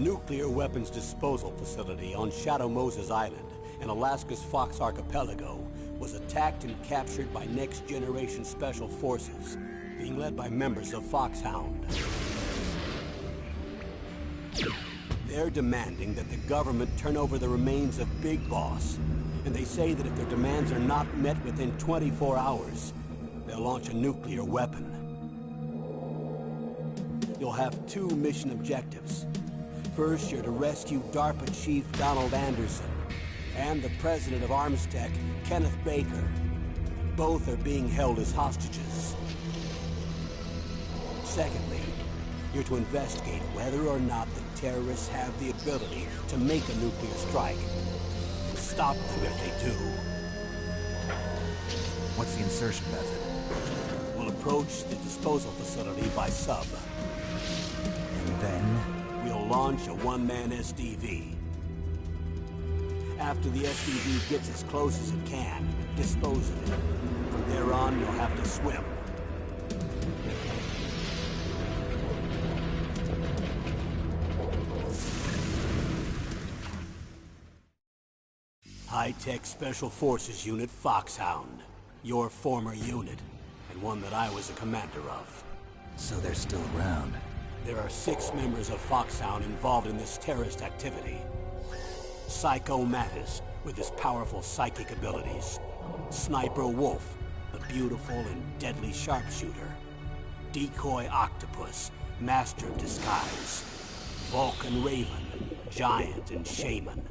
nuclear weapons disposal facility on Shadow Moses Island in Alaska's Fox Archipelago was attacked and captured by next-generation special forces, being led by members of Foxhound. They're demanding that the government turn over the remains of Big Boss, and they say that if their demands are not met within 24 hours, they'll launch a nuclear weapon. You'll have two mission objectives. First, you're to rescue DARPA Chief Donald Anderson and the president of Armstech, Kenneth Baker. Both are being held as hostages. Secondly, you're to investigate whether or not the terrorists have the ability to make a nuclear strike, and stop them if they do. What's the insertion method? We'll approach the disposal facility by sub. And then? We'll launch a one-man SDV. After the SDV gets as close as it can, dispose of it. From there on, you'll have to swim. High-Tech Special Forces Unit Foxhound. Your former unit, and one that I was a commander of. So they're still around. There are 6 members of Foxhound involved in this terrorist activity. Psycho Mattis, with his powerful psychic abilities. Sniper Wolf, the beautiful and deadly sharpshooter. Decoy Octopus, master of disguise. Vulcan Raven, giant and shaman.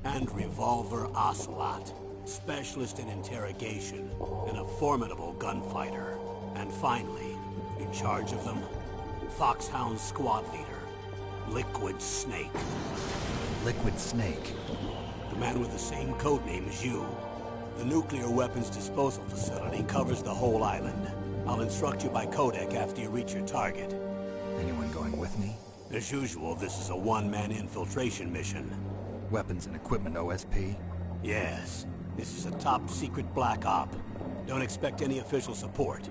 And Revolver Ocelot, specialist in interrogation and a formidable gunfighter. And finally, in charge of them, Foxhound squad leader, Liquid Snake. Liquid Snake? The man with the same codename as you. The nuclear weapons disposal facility covers the whole island. I'll instruct you by codec after you reach your target. Anyone going with me? As usual, this is a one-man infiltration mission. Weapons and equipment OSP? Yes. This is a top-secret black op. Don't expect any official support.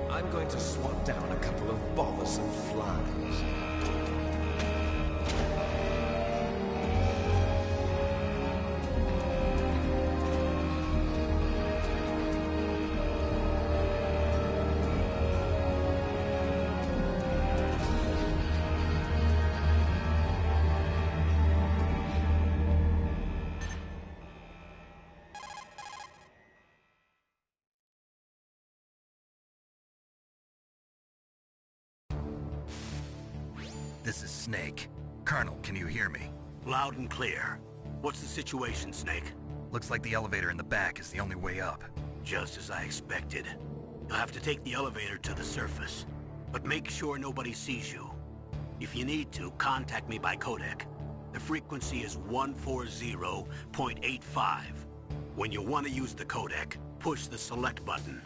I'm going to swat down a couple of bothersome flies. This is Snake. Colonel, can you hear me? Loud and clear. What's the situation, Snake? Looks like the elevator in the back is the only way up. Just as I expected. You'll have to take the elevator to the surface. But make sure nobody sees you. If you need to, contact me by codec. The frequency is 140.85. When you want to use the codec, push the select button.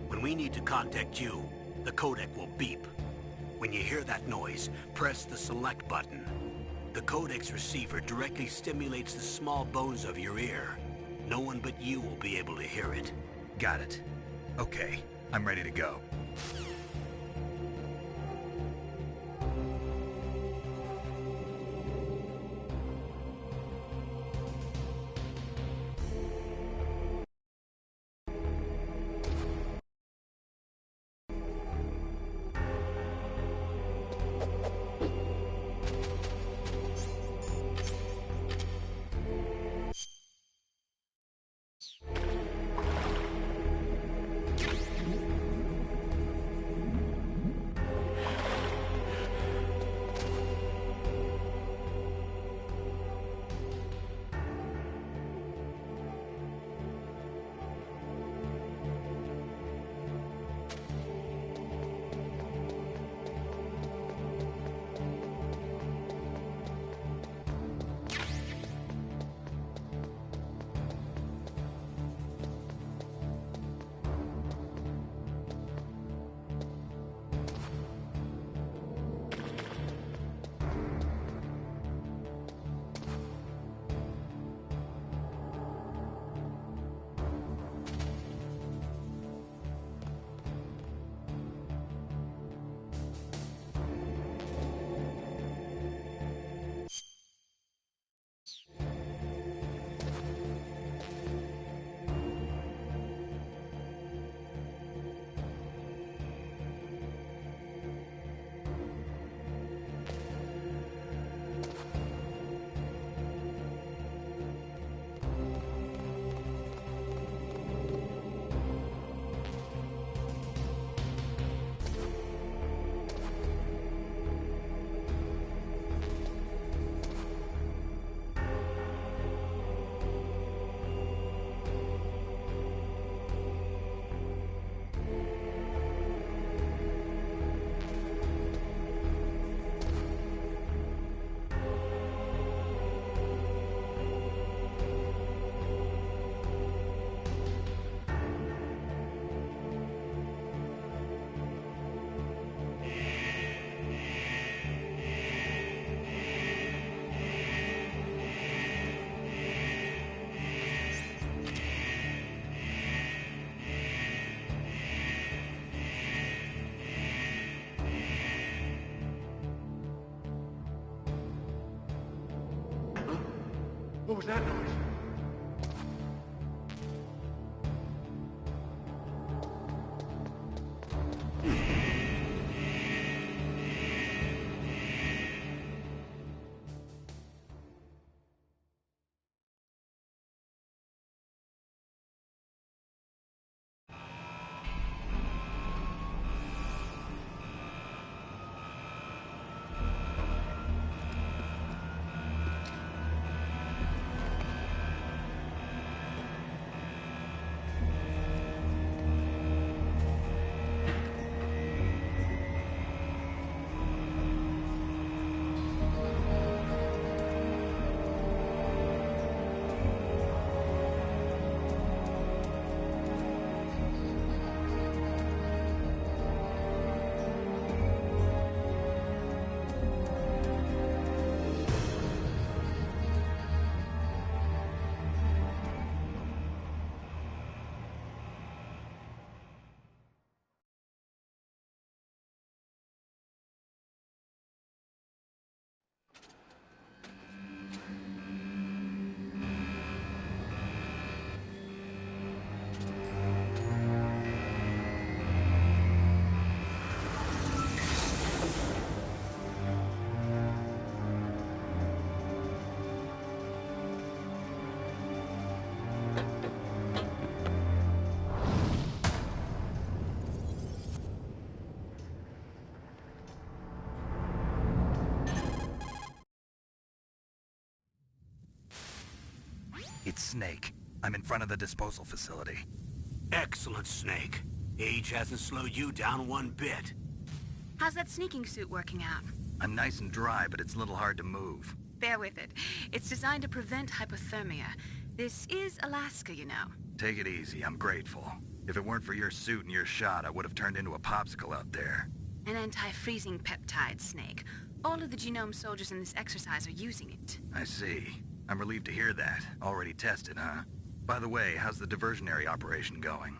When we need to contact you, the codec will beep. When you hear that noise, press the select button. The codec's receiver directly stimulates the small bones of your ear. No one but you will be able to hear it. Got it. Okay, I'm ready to go. What was that noise? It's Snake. I'm in front of the disposal facility. Excellent, Snake. Age hasn't slowed you down one bit. How's that sneaking suit working out? I'm nice and dry, but it's a little hard to move. Bear with it. It's designed to prevent hypothermia. This is Alaska, you know. Take it easy, I'm grateful. If it weren't for your suit and your shot, I would have turned into a popsicle out there. An anti-freezing peptide, Snake. All of the genome soldiers in this exercise are using it. I see. I'm relieved to hear that. Already tested, huh? By the way, how's the diversionary operation going?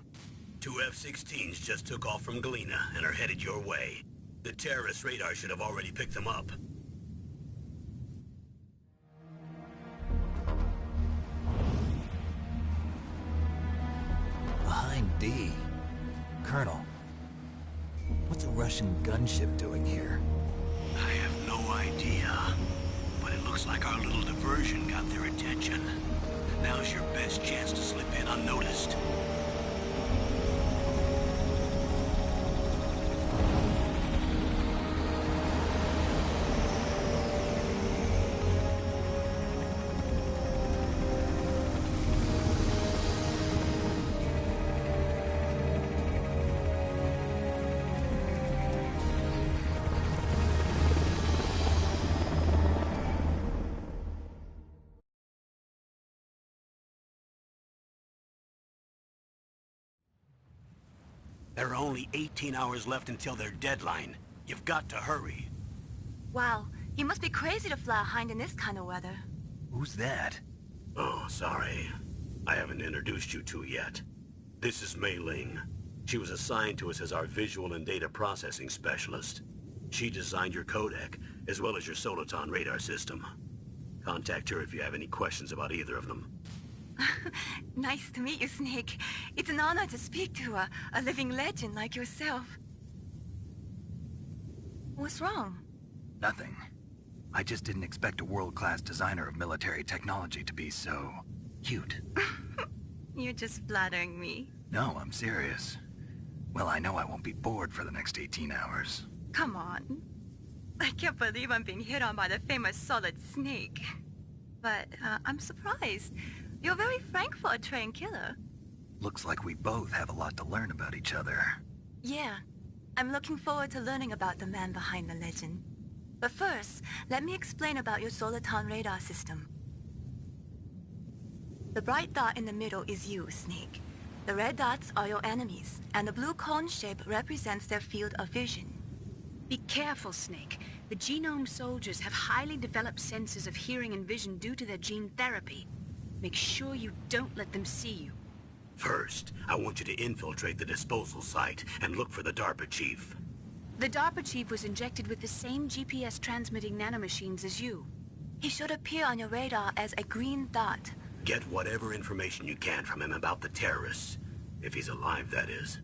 2 F-16s just took off from Galena and are headed your way. The terrorist radar should have already picked them up. Behind D. Colonel, what's a Russian gunship doing here? I have no idea, but it looks like our little diversion got their attention. Now's your best chance to slip in unnoticed. There are only 18 hours left until their deadline. You've got to hurry. Wow, you must be crazy to fly a hind in this kind of weather. Who's that? Oh, sorry. I haven't introduced you to yet. This is Mei Ling. She was assigned to us as our visual and data processing specialist. She designed your codec, as well as your Soliton radar system. Contact her if you have any questions about either of them. Nice to meet you, Snake. It's an honor to speak to a living legend like yourself. What's wrong? Nothing. I just didn't expect a world-class designer of military technology to be so... cute. You're just flattering me. No, I'm serious. Well, I know I won't be bored for the next 18 hours. Come on. I can't believe I'm being hit on by the famous Solid Snake. But I'm surprised. You're very frank for a trained killer. Looks like we both have a lot to learn about each other. Yeah. I'm looking forward to learning about the man behind the legend. But first, let me explain about your Soliton radar system. The bright dot in the middle is you, Snake. The red dots are your enemies, and the blue cone shape represents their field of vision. Be careful, Snake. The genome soldiers have highly developed senses of hearing and vision due to their gene therapy. Make sure you don't let them see you. First, I want you to infiltrate the disposal site and look for the DARPA chief. The DARPA chief was injected with the same GPS transmitting nanomachines as you. He should appear on your radar as a green dot. Get whatever information you can from him about the terrorists. If he's alive, that is.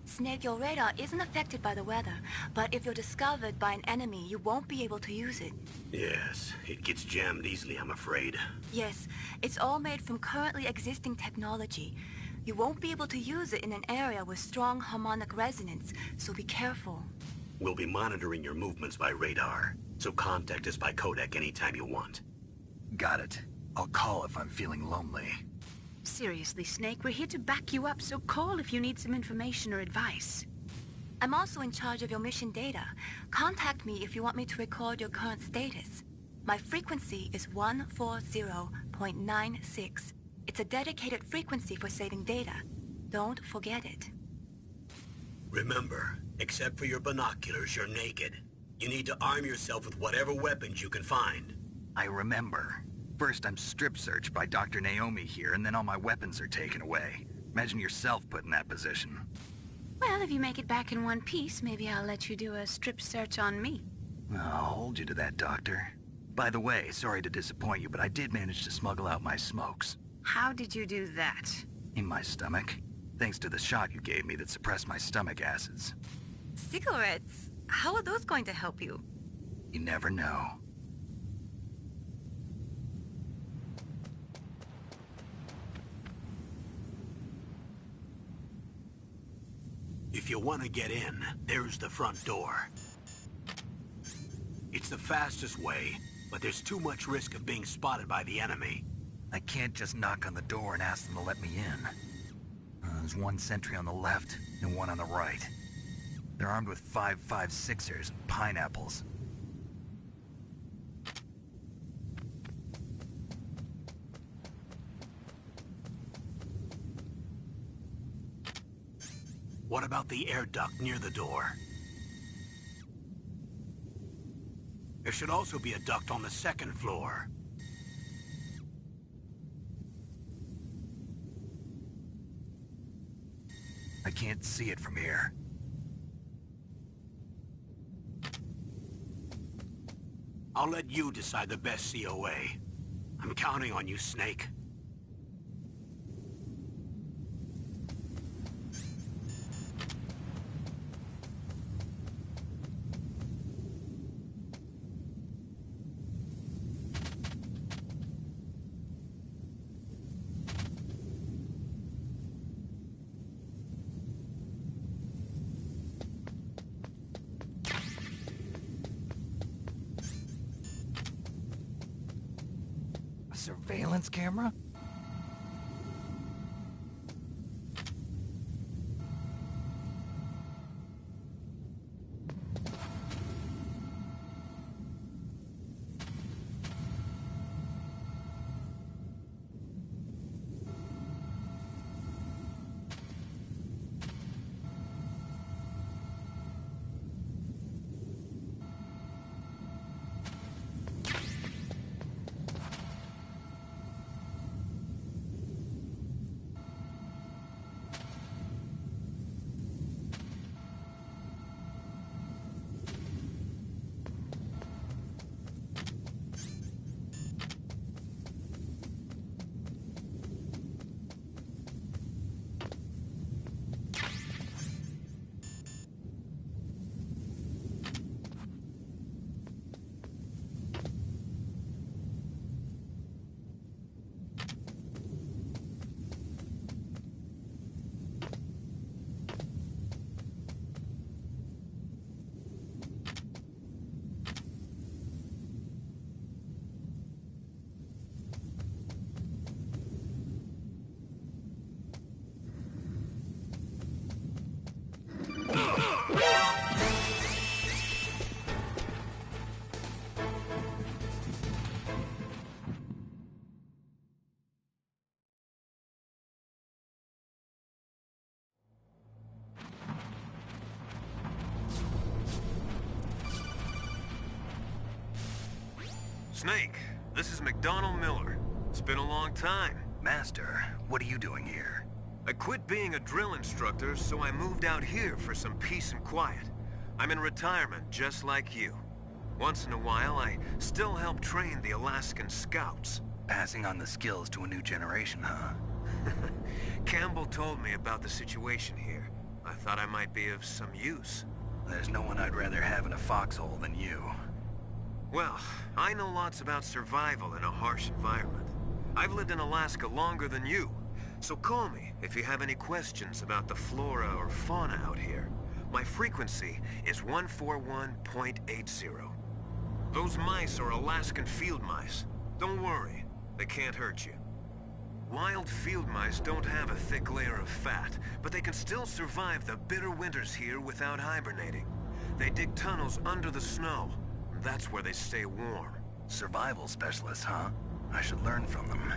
Snake, your radar isn't affected by the weather, but if you're discovered by an enemy, you won't be able to use it. Yes, it gets jammed easily, I'm afraid. Yes, it's all made from currently existing technology. You won't be able to use it in an area with strong harmonic resonance, so be careful. We'll be monitoring your movements by radar, so contact us by codec anytime you want. Got it. I'll call if I'm feeling lonely. Seriously, Snake, we're here to back you up, so call if you need some information or advice. I'm also in charge of your mission data. Contact me if you want me to record your current status. My frequency is 140.96. It's a dedicated frequency for saving data. Don't forget it. Remember, except for your binoculars, you're naked. You need to arm yourself with whatever weapons you can find. I remember. First, I'm strip-searched by Dr. Naomi here, and then all my weapons are taken away. Imagine yourself put in that position. Well, if you make it back in one piece, maybe I'll let you do a strip search on me. I'll hold you to that, Doctor. By the way, sorry to disappoint you, but I did manage to smuggle out my smokes. How did you do that? In my stomach. Thanks to the shot you gave me that suppressed my stomach acids. Cigarettes? How are those going to help you? You never know. If you want to get in, there's the front door. It's the fastest way, but there's too much risk of being spotted by the enemy. I can't just knock on the door and ask them to let me in. There's one sentry on the left and one on the right. They're armed with 5.56ers and pineapples. What about the air duct near the door? There should also be a duct on the second floor. I can't see it from here. I'll let you decide the best COA. I'm counting on you, Snake. Surveillance camera? Snake, this is McDonald Miller. It's been a long time. Master, what are you doing here? I quit being a drill instructor, so I moved out here for some peace and quiet. I'm in retirement, just like you. Once in a while, I still help train the Alaskan Scouts. Passing on the skills to a new generation, huh? Campbell told me about the situation here. I thought I might be of some use. There's no one I'd rather have in a foxhole than you. Well, I know lots about survival in a harsh environment. I've lived in Alaska longer than you, so call me if you have any questions about the flora or fauna out here. My frequency is 141.80. Those mice are Alaskan field mice. Don't worry, they can't hurt you. Wild field mice don't have a thick layer of fat, but they can still survive the bitter winters here without hibernating. They dig tunnels under the snow. That's where they stay warm. Survival specialists, huh? I should learn from them.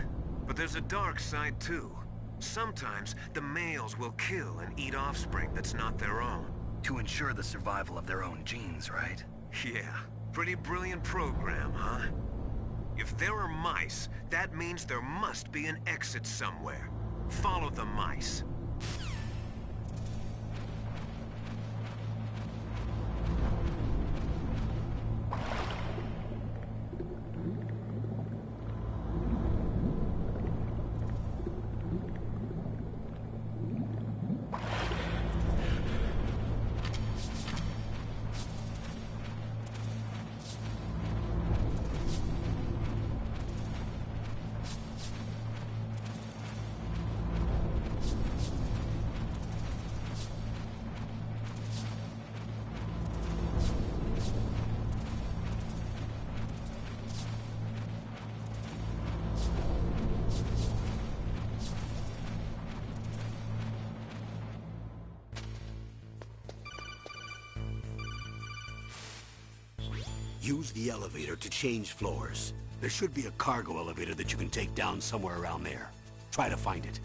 But there's a dark side too. Sometimes the males will kill and eat offspring that's not their own. To ensure the survival of their own genes, right? Yeah, pretty brilliant program, huh? If there are mice, that means there must be an exit somewhere. Follow the mice. Use the elevator to change floors. There should be a cargo elevator that you can take down somewhere around there. Try to find it.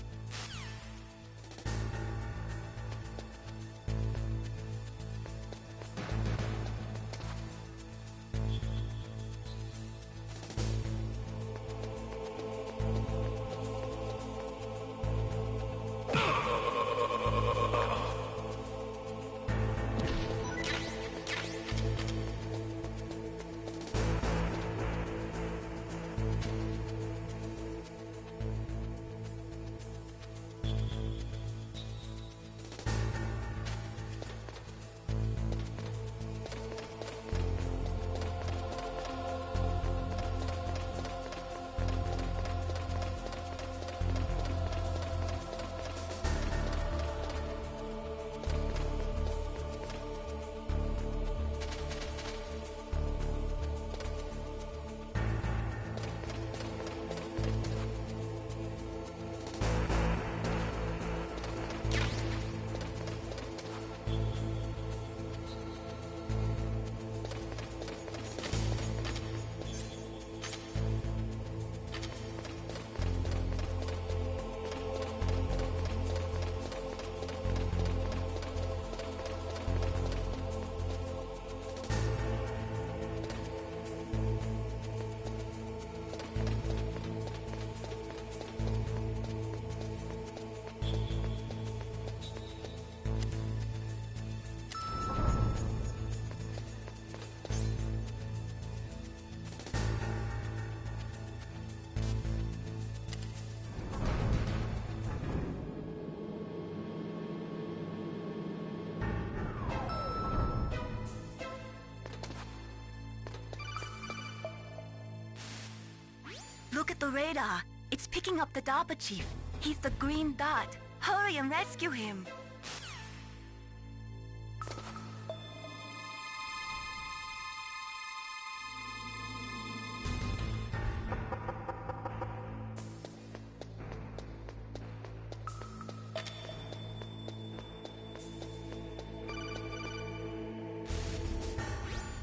Look at the radar. It's picking up the DARPA chief. He's the green dot. Hurry and rescue him.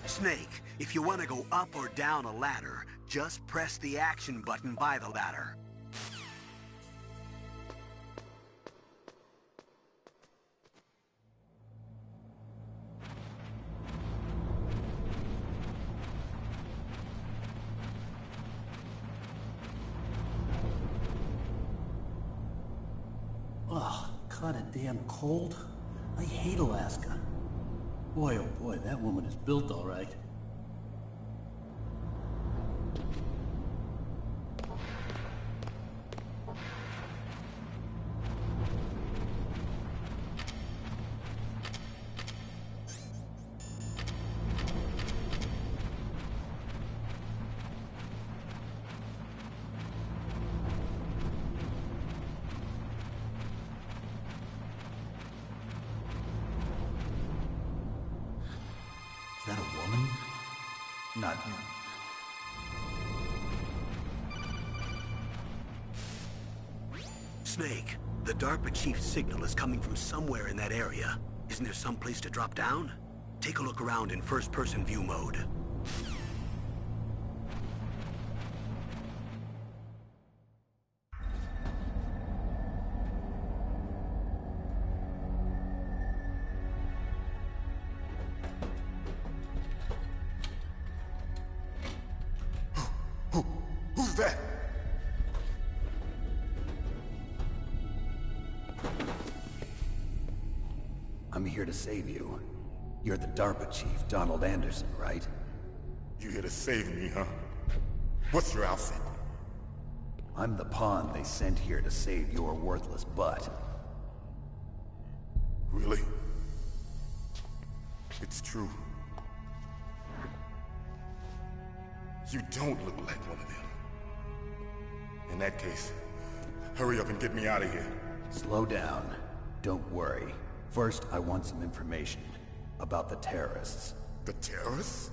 Snake, if you want to go up or down a ladder, just press the action button by the ladder. Ugh, kinda damn cold. I hate Alaska. Boy, oh boy, that woman is built all right. Is that a woman? Not him. Snake, the DARPA chief's signal is coming from somewhere in that area. Isn't there some place to drop down? Take a look around in first-person view mode. Who's that? I'm here to save you. You're the DARPA chief, Donald Anderson, right? You here to save me, huh? What's your outfit? I'm the pawn they sent here to save your worthless butt. Really? It's true. You don't look like one of them. In that case, hurry up and get me out of here. Slow down. Don't worry. First, I want some information about the terrorists. The terrorists?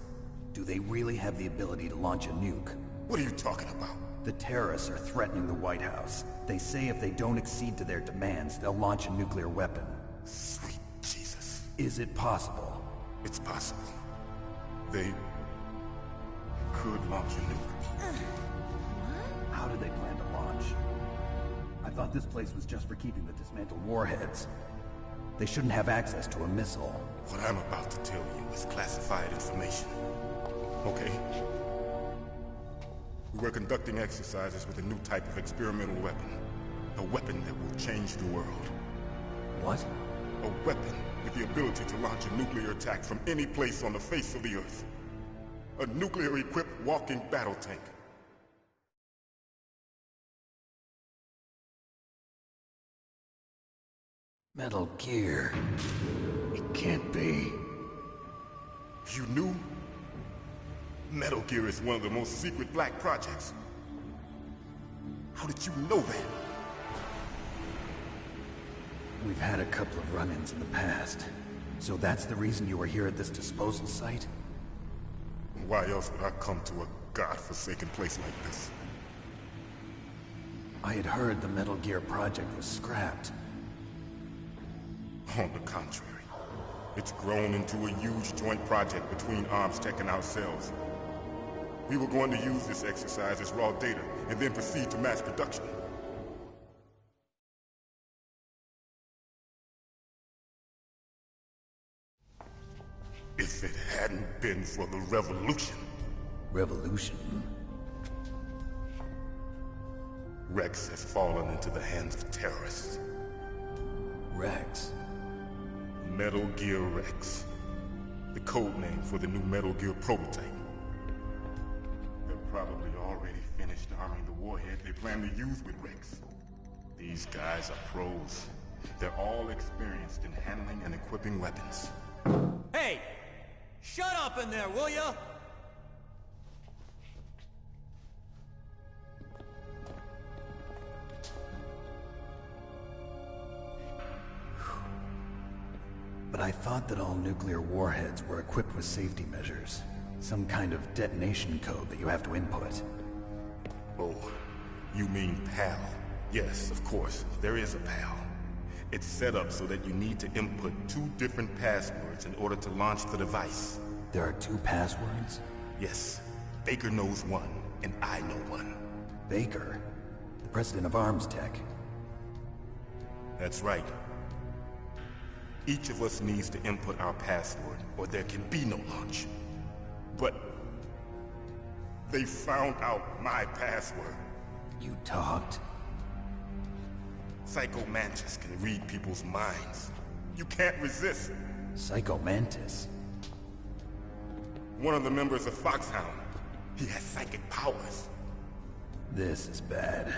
Do they really have the ability to launch a nuke? What are you talking about? The terrorists are threatening the White House. They say if they don't accede to their demands, they'll launch a nuclear weapon. Sweet Jesus. Is it possible? It's possible. They could launch a nuke. How do they plan to launch? I thought this place was just for keeping the dismantled warheads. They shouldn't have access to a missile. What I'm about to tell you is classified information. Okay? We were conducting exercises with a new type of experimental weapon. A weapon that will change the world. What? A weapon with the ability to launch a nuclear attack from any place on the face of the Earth. A nuclear-equipped walking battle tank. Metal Gear. It can't be. You knew? Metal Gear is one of the most secret black projects. How did you know that? We've had a couple of run-ins in the past. So that's the reason you were here at this disposal site? Why else would I come to a godforsaken place like this? I had heard the Metal Gear project was scrapped. On the contrary, it's grown into a huge joint project between ArmsTech and ourselves. We were going to use this exercise as raw data, and then proceed to mass production. If it hadn't been for the revolution... Revolution? Rex has fallen into the hands of terrorists. Rex? Metal Gear Rex. The code name for the new Metal Gear prototype. They're probably already finished arming the warhead they plan to use with Rex. These guys are pros. They're all experienced in handling and equipping weapons. Hey! Shut up in there, will ya? But I thought that all nuclear warheads were equipped with safety measures. Some kind of detonation code that you have to input. Oh, you mean PAL? Yes, of course, there is a PAL. It's set up so that you need to input 2 different passwords in order to launch the device. There are 2 passwords? Yes. Baker knows one, and I know one. Baker? The president of ArmsTech? That's right. Each of us needs to input our password, or there can be no launch. But... they found out my password. You talked? Psycho Mantis can read people's minds. You can't resist. Psycho Mantis? One of the members of Foxhound. He has psychic powers. This is bad.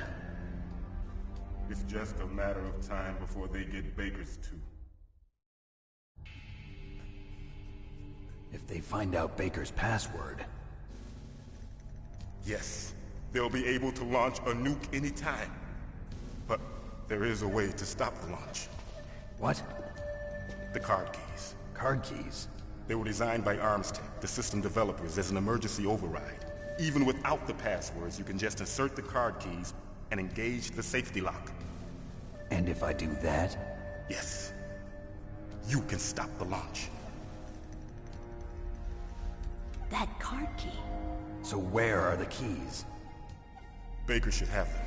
It's just a matter of time before they get Baker's too. If they find out Baker's password... Yes, they'll be able to launch a nuke anytime. But there is a way to stop the launch. What? The card keys. Card keys? They were designed by ArmsTech, the system developers, as an emergency override. Even without the passwords, you can just insert the card keys and engage the safety lock. And if I do that? Yes. You can stop the launch. That card key. So where are the keys? Baker should have them.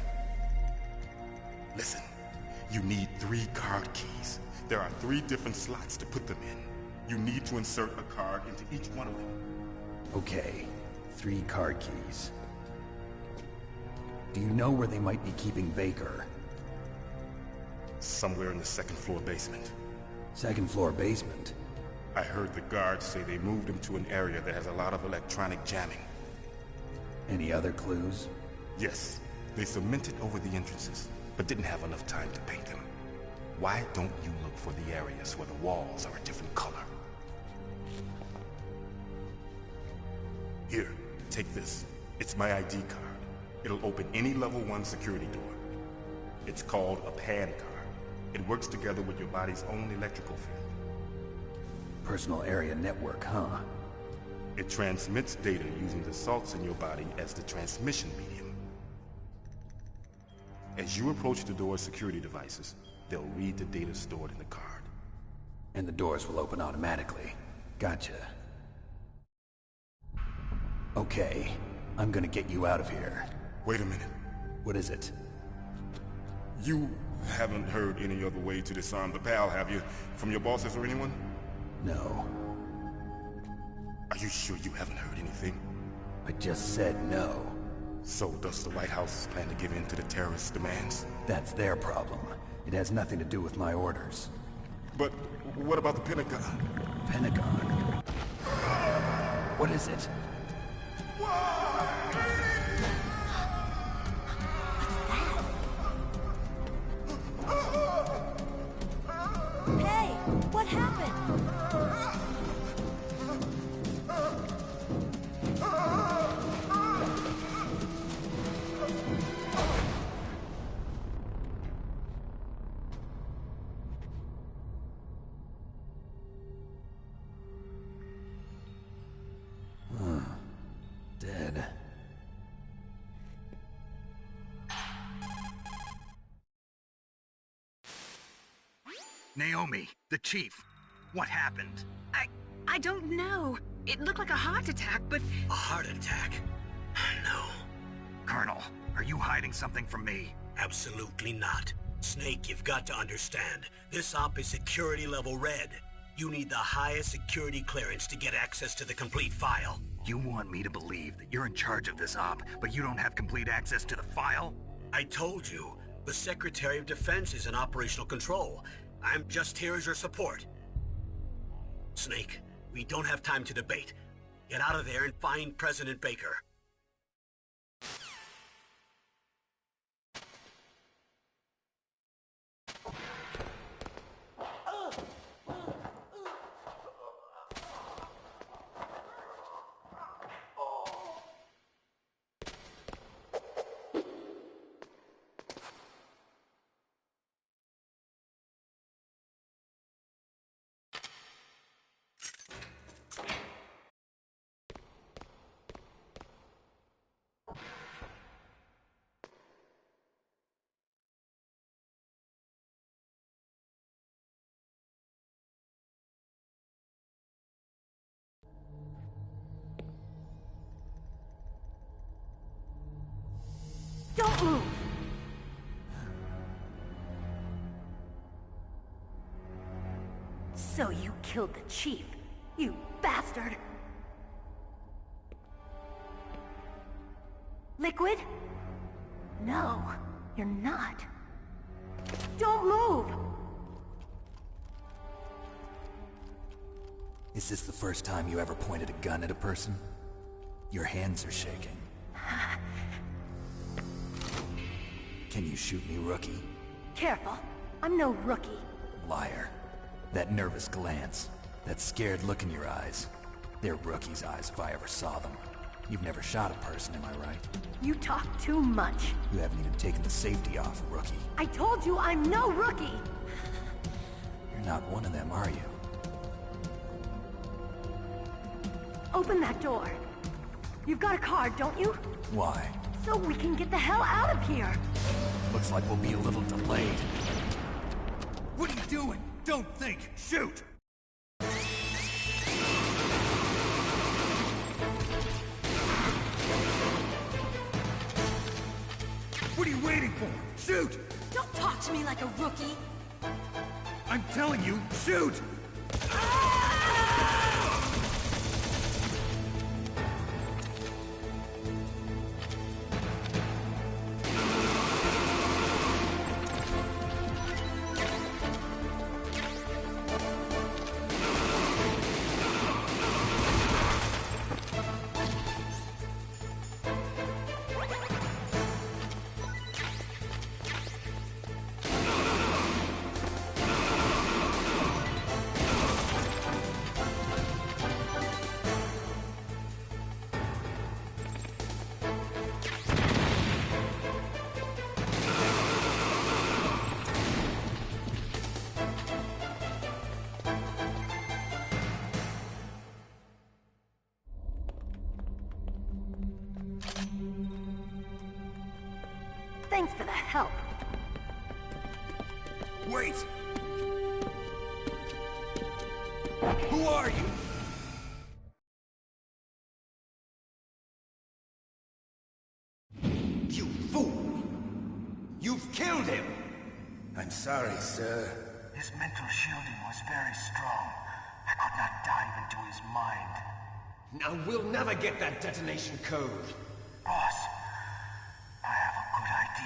Listen, you need 3 card keys. There are 3 different slots to put them in. You need to insert a card into each one of them. Okay, 3 card keys. Do you know where they might be keeping Baker? Somewhere in the 2nd floor basement. 2nd floor basement? I heard the guards say they moved him to an area that has a lot of electronic jamming. Any other clues? Yes. They cemented over the entrances, but didn't have enough time to paint them. Why don't you look for the areas where the walls are a different color? Here, take this. It's my ID card. It'll open any level 1 security door. It's called a PAN card. It works together with your body's own electrical field. Personal area network, huh? It transmits data using the salts in your body as the transmission medium. As you approach the door's security devices, they'll read the data stored in the card. And the doors will open automatically. Gotcha. Okay, I'm gonna get you out of here. Wait a minute. What is it? You haven't heard any other way to disarm the PAL, have you? From your bosses or anyone? No. Are you sure you haven't heard anything? I just said no. So does the White House plan to give in to the terrorists' demands? That's their problem. It has nothing to do with my orders. But what about the Pentagon? Pentagon? What is it? Hey, what happened? Dead. Naomi, the chief. What happened? I don't know. It looked like a heart attack, but... A heart attack? No, Colonel, are you hiding something from me? absolutely not. Snake, you've got to understand. This op is security level red. You need the highest security clearance to get access to the complete file. You want me to believe that you're in charge of this op, but you don't have complete access to the file? I told you, the Secretary of Defense is in operational control. I'm just here as your support. Snake, we don't have time to debate. Get out of there and find President Baker. Don't move! So you killed the chief, you bastard! Liquid? No, you're not. Don't move! Is this the first time you ever pointed a gun at a person? Your hands are shaking. Can you shoot me, rookie? Careful, I'm no rookie. Liar. That nervous glance, that scared look in your eyes. They're rookie's eyes if I ever saw them. You've never shot a person, am I right? You talk too much. You haven't even taken the safety off, rookie. I told you I'm no rookie! You're not one of them, are you? Open that door. You've got a card, don't you? Why? So we can get the hell out of here! Looks like we'll be a little delayed. What are you doing? Don't think! Shoot! What are you waiting for? Shoot! Don't talk to me like a rookie! I'm telling you, shoot! Thanks for the help. Wait! Who are you? sir. His mental shielding was very strong. I could not dive into his mind. Now we'll never get that detonation code. Boss, I have a good idea.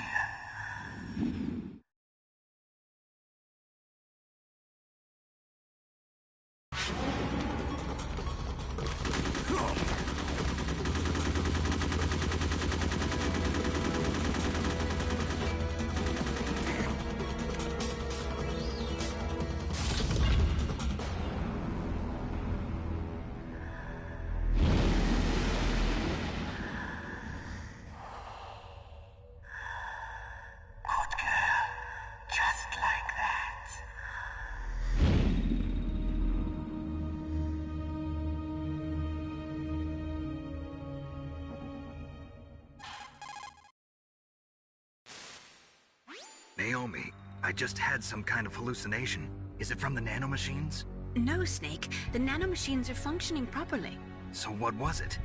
Naomi, I just had some kind of hallucination. Is it from the nanomachines? No, Snake. The nanomachines are functioning properly. So what was it?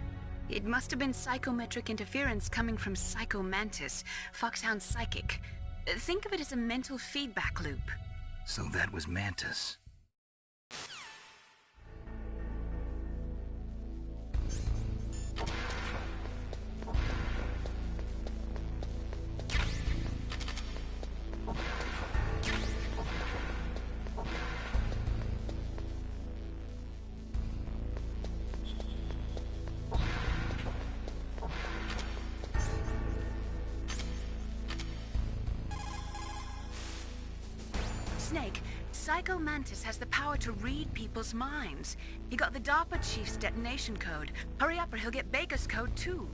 It must have been psychometric interference coming from Psycho Mantis, Foxhound's psychic. Think of it as a mental feedback loop. So that was Mantis. Snake, Psycho Mantis has the power to read people's minds. He got the DARPA chief's detonation code. Hurry up or he'll get Baker's code too.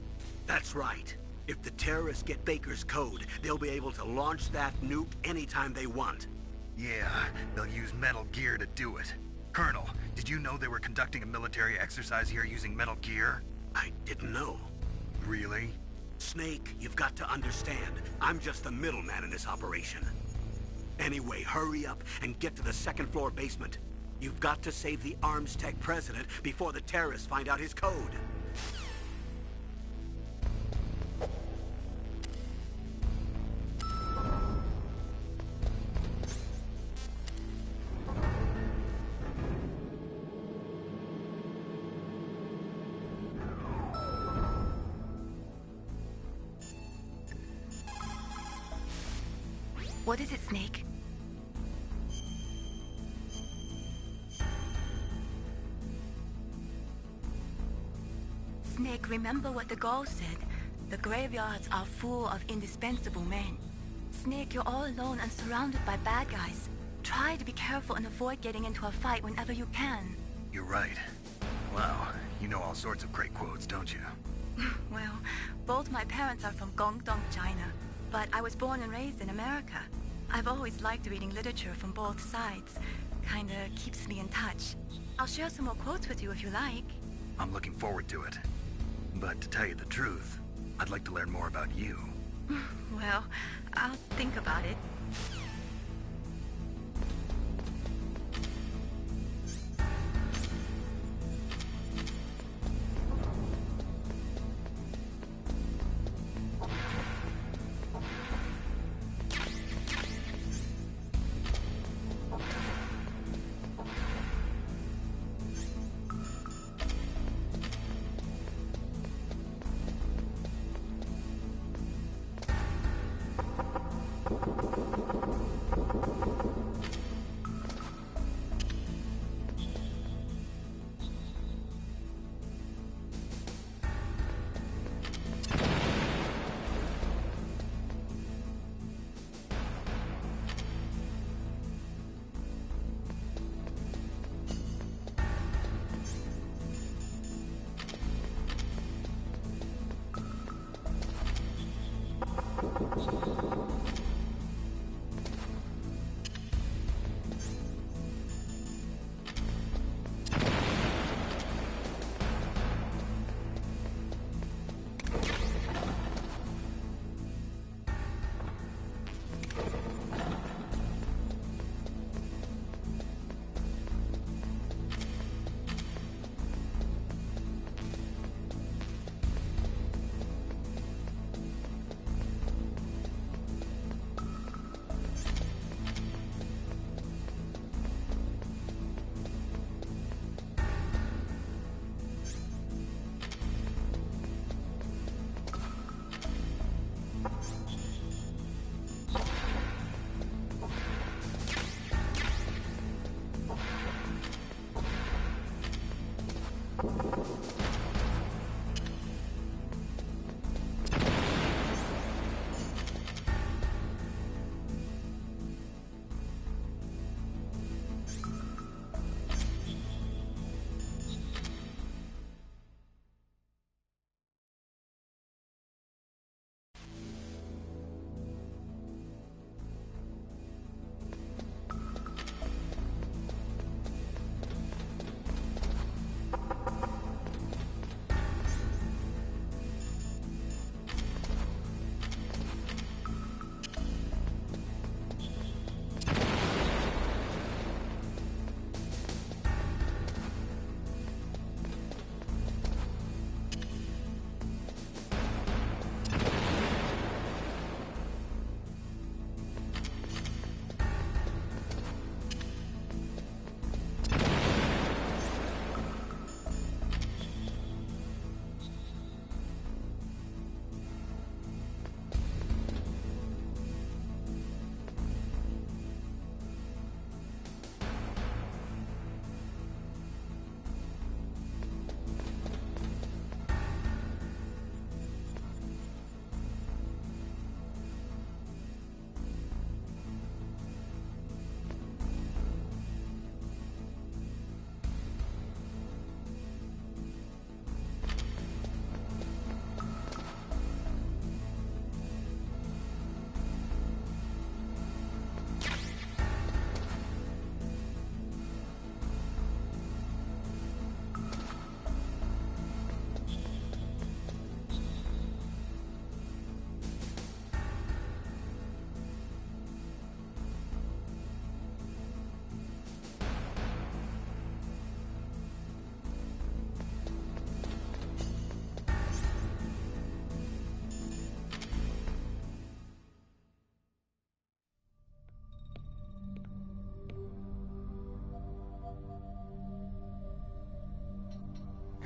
That's right. If the terrorists get Baker's code, they'll be able to launch that nuke anytime they want. Yeah, they'll use Metal Gear to do it. Colonel, did you know they were conducting a military exercise here using Metal Gear? I didn't know. Really? Snake, you've got to understand. I'm just the middleman in this operation. Anyway, hurry up and get to the second-floor basement. You've got to save the Arms Tech president before the terrorists find out his code. What is it, Snake? Snake, remember what the Gaul said. The graveyards are full of indispensable men. Snake, you're all alone and surrounded by bad guys. Try to be careful and avoid getting into a fight whenever you can. You're right. Wow, you know all sorts of great quotes, don't you? Well, both my parents are from Guangdong, China. But I was born and raised in America. I've always liked reading literature from both sides. Kinda keeps me in touch. I'll share some more quotes with you if you like. I'm looking forward to it. But to tell you the truth, I'd like to learn more about you. Well, I'll think about it.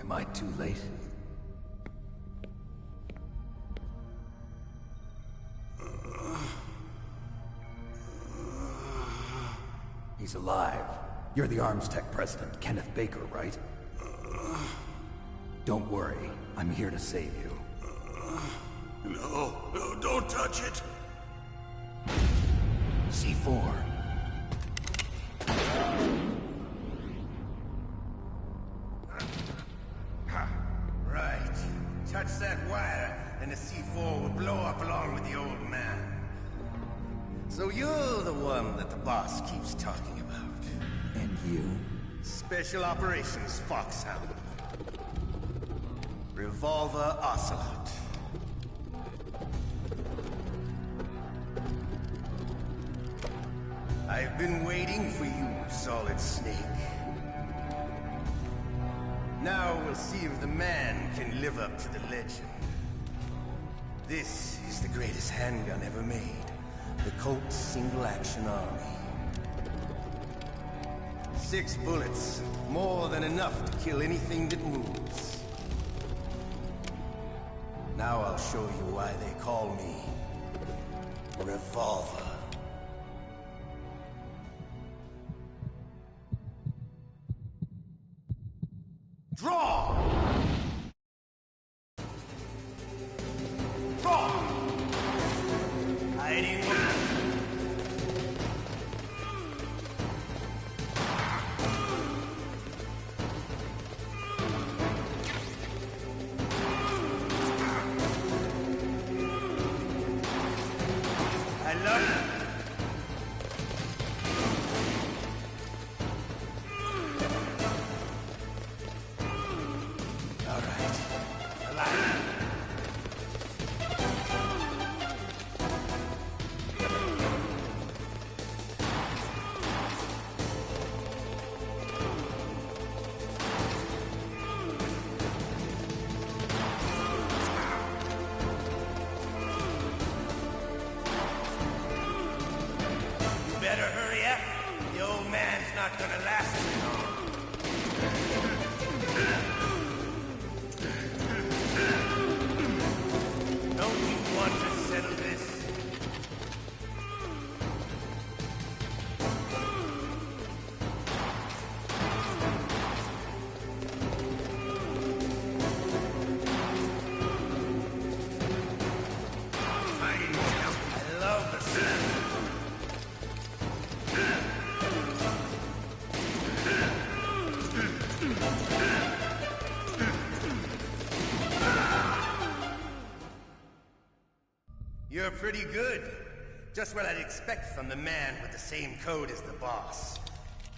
Am I too late? He's alive. You're the Arms Tech president, Kenneth Baker, right? Don't worry. I'm here to save you. No, don't touch it! C4. Right. Touch that wire, and the C4 will blow up along with the old man. So you're the one that the boss keeps talking about. And you? Special Operations Foxhound. Revolver Ocelot. I've been waiting for you, Solid Snake. Now we'll see if the man can live up to the legend. This is the greatest handgun ever made. The Colt's single-action army. 6 bullets, more than enough to kill anything that moves. Now I'll show you why they call me Revolver. Draw! Draw! Hiding. I love it. All right. Alive. You better hurry up. The old man's not gonna last too long. Don't you want to settle this? I love the sound. You're pretty good. Just what I'd expect from the man with the same code as the boss.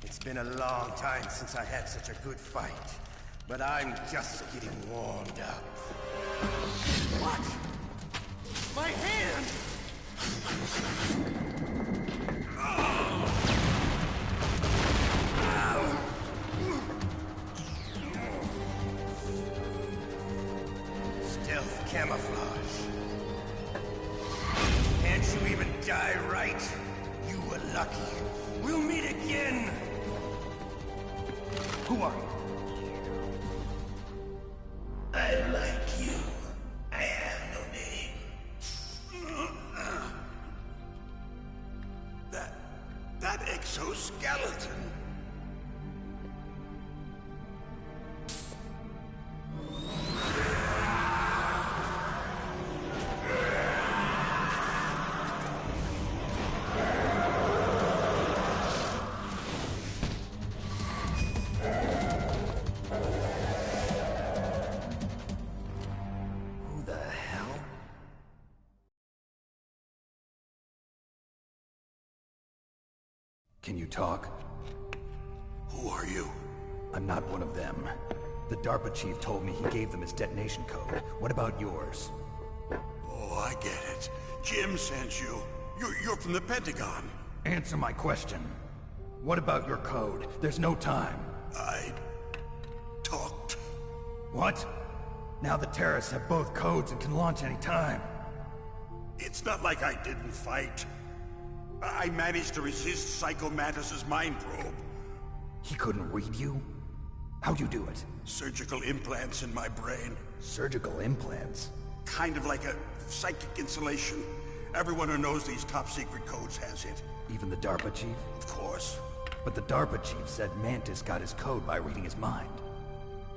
It's been a long time since I had such a good fight, but I'm just getting warmed up. What? My hand! Stealth camouflage. Can't you even die right? You were lucky. We'll meet again! Who are you? I like you. I have no name. That exoskeleton. Who the hell? Can you talk? Who are you? I'm not one of them. The DARPA chief told me he gave them his detonation code. What about yours? Oh, I get it. Jim sent you. You're from the Pentagon. Answer my question. What about your code? There's no time. I talked. What? Now the terrorists have both codes and can launch any time. It's not like I didn't fight. I managed to resist Psycho Mantis's mind probe. He couldn't read you? How'd you do it? Surgical implants in my brain. Surgical implants? Kind of like a psychic insulation. Everyone who knows these top-secret codes has it. Even the DARPA chief? Of course. But the DARPA chief said Mantis got his code by reading his mind.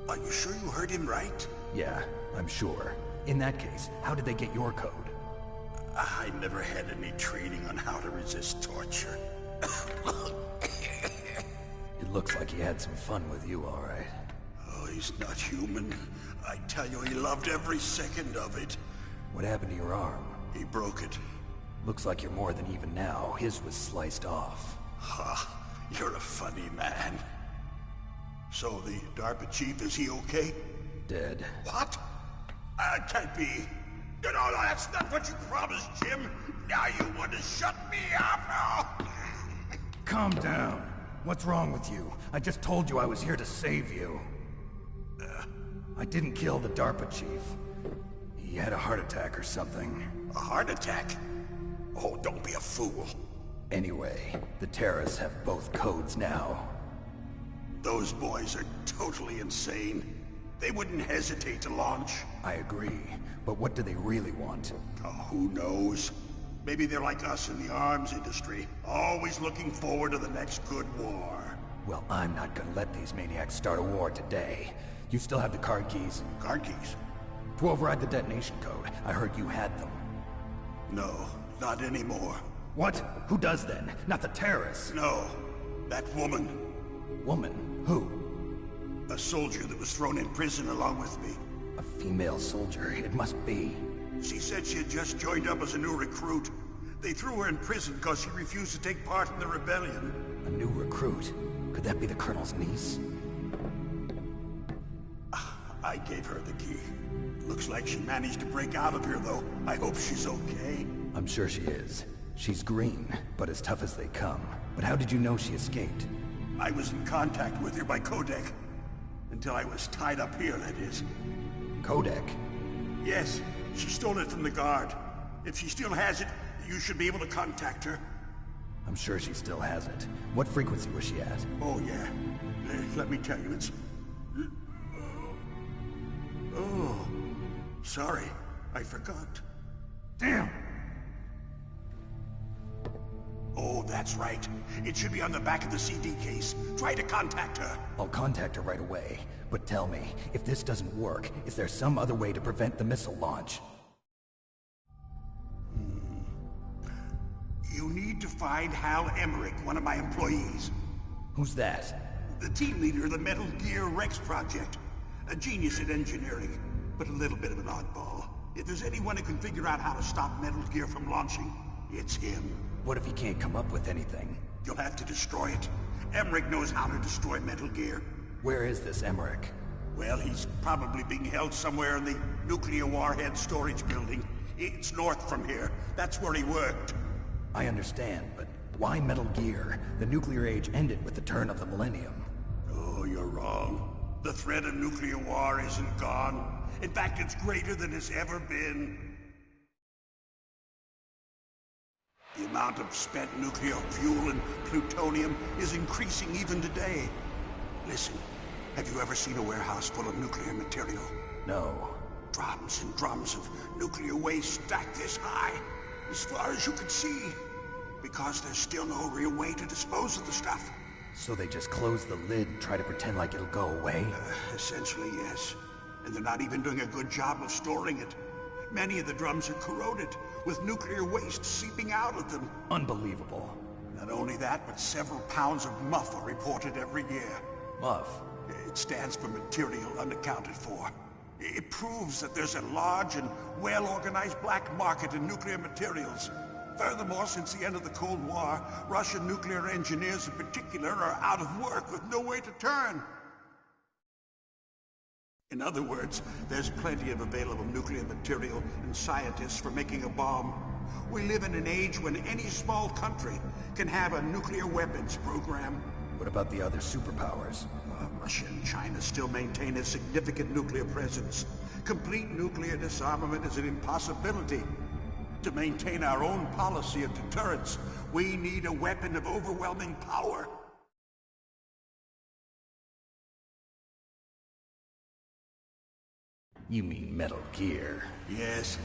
Are you sure you heard him right? Yeah, I'm sure. In that case, how did they get your code? I never had any training on how to resist torture. It looks like he had some fun with you, all right. Oh, he's not human. I tell you, he loved every second of it. What happened to your arm? He broke it. Looks like you're more than even now. His was sliced off. Ha, you're a funny man. So the DARPA chief, is he okay? Dead. What? Can't be. No, that's not what you promised, Jim. Now you want to shut me up? Calm down. What's wrong with you? I just told you I was here to save you. I didn't kill the DARPA chief. He had a heart attack or something. A heart attack? Oh, don't be a fool. Anyway, the terrorists have both codes now. Those boys are totally insane. They wouldn't hesitate to launch. I agree, but what do they really want? Oh, who knows? Maybe they're like us in the arms industry, always looking forward to the next good war. Well, I'm not gonna let these maniacs start a war today. You still have the card keys? Card keys? To override the detonation code. I heard you had them. No, not anymore. What? Who does then? Not the terrorists? No, that woman. Woman? Who? A soldier that was thrown in prison along with me. A female soldier, it must be. She said she had just joined up as a new recruit. They threw her in prison because she refused to take part in the rebellion. A new recruit? Could that be the Colonel's niece? I gave her the key. Looks like she managed to break out of here, though. I hope she's okay. I'm sure she is. She's green, but as tough as they come. But how did you know she escaped? I was in contact with her by codec. Until I was tied up here, that is. Codec? Yes, she stole it from the guard. If she still has it, you should be able to contact her. I'm sure she still has it. What frequency was she at? Oh, yeah. Let me tell you, it's... Oh, sorry. I forgot. Damn! Oh, that's right. It should be on the back of the CD case. Try to contact her. I'll contact her right away. But tell me, if this doesn't work, is there some other way to prevent the missile launch? You need to find Hal Emmerich, one of my employees. Who's that? The team leader of the Metal Gear Rex project. A genius at engineering, but a little bit of an oddball. If there's anyone who can figure out how to stop Metal Gear from launching, it's him. What if he can't come up with anything? You'll have to destroy it. Emmerich knows how to destroy Metal Gear. Where is this Emmerich? Well, he's probably being held somewhere in the nuclear warhead storage building. It's north from here. That's where he worked. I understand, but why Metal Gear? The nuclear age ended with the turn of the millennium. Oh, you're wrong. The threat of nuclear war isn't gone. In fact, it's greater than it's ever been. The amount of spent nuclear fuel and plutonium is increasing even today. Listen, have you ever seen a warehouse full of nuclear material? No. Drums and drums of nuclear waste stacked this high, as far as you can see. Because there's still no real way to dispose of the stuff. So they just close the lid and try to pretend like it'll go away? Essentially, yes. And they're not even doing a good job of storing it. Many of the drums are corroded, with nuclear waste seeping out of them. Unbelievable. Not only that, but several pounds of MUF are reported every year. MUF? It stands for material unaccounted for. It proves that there's a large and well-organized black market in nuclear materials. Furthermore, since the end of the Cold War, Russian nuclear engineers in particular are out of work with no way to turn. In other words, there's plenty of available nuclear material and scientists for making a bomb. We live in an age when any small country can have a nuclear weapons program. What about the other superpowers? Russia and China still maintain a significant nuclear presence. Complete nuclear disarmament is an impossibility. To maintain our own policy of deterrence, we need a weapon of overwhelming power. You mean Metal Gear. Yes.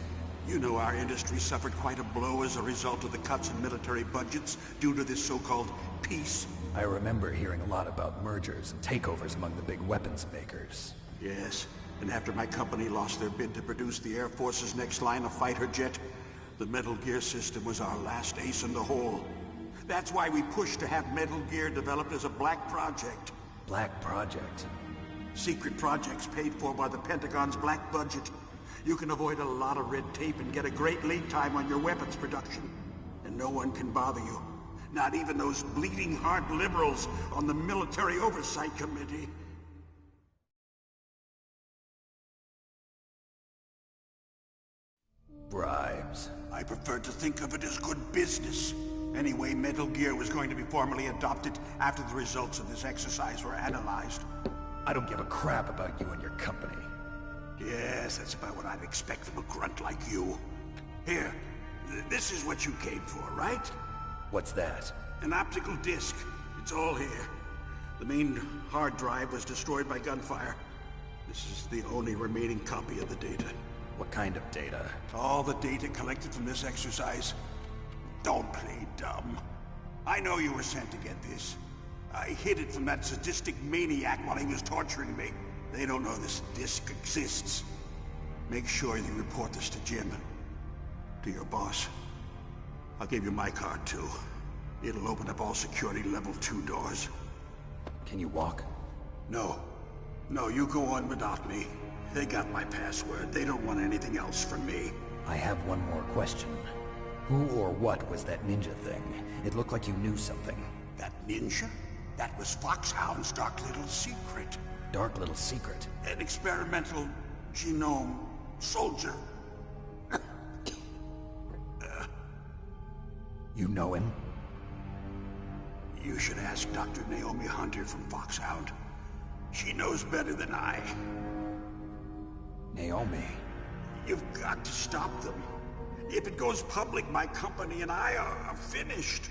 You know our industry suffered quite a blow as a result of the cuts in military budgets due to this so-called peace. I remember hearing a lot about mergers and takeovers among the big weapons makers. Yes, and after my company lost their bid to produce the Air Force's next line of fighter jet, the Metal Gear system was our last ace in the hole. That's why we pushed to have Metal Gear developed as a black project. Black project? Secret projects paid for by the Pentagon's black budget. You can avoid a lot of red tape and get a great lead time on your weapons production. And no one can bother you. Not even those bleeding heart liberals on the Military Oversight Committee. Bribes. I prefer to think of it as good business. Anyway, Metal Gear was going to be formally adopted after the results of this exercise were analyzed. I don't give a crap about you and your company. Yes, that's about what I'd expect from a grunt like you. Here, this is what you came for, right? What's that? An optical disc. It's all here. The main hard drive was destroyed by gunfire. This is the only remaining copy of the data. What kind of data? All the data collected from this exercise. Don't play dumb. I know you were sent to get this. I hid it from that sadistic maniac while he was torturing me. They don't know this disc exists. Make sure you report this to Jim. To your boss. I'll give you my card, too. It'll open up all security level 2 doors. Can you walk? No. No, you go on without me. They got my password. They don't want anything else from me. I have one more question. Who or what was that ninja thing? It looked like you knew something. That ninja? That was Foxhound's dark little secret. Dark little secret? An experimental genome soldier. You know him? You should ask Dr. Naomi Hunter from Foxhound. She knows better than I. Naomi? You've got to stop them. If it goes public, my company and I are finished.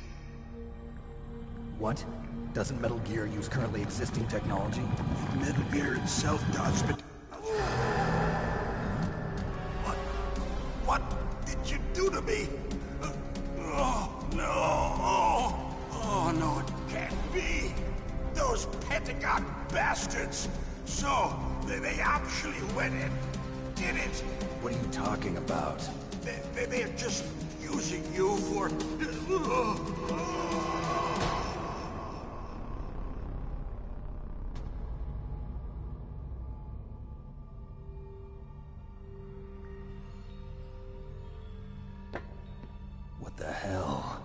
What? Doesn't Metal Gear use currently existing technology? Metal Gear itself does, but... What did you do to me? Oh, no. Oh, no, it can't be. Those Pentagon bastards. So, they actually went and did it. What are you talking about? They're just using you for... What the hell?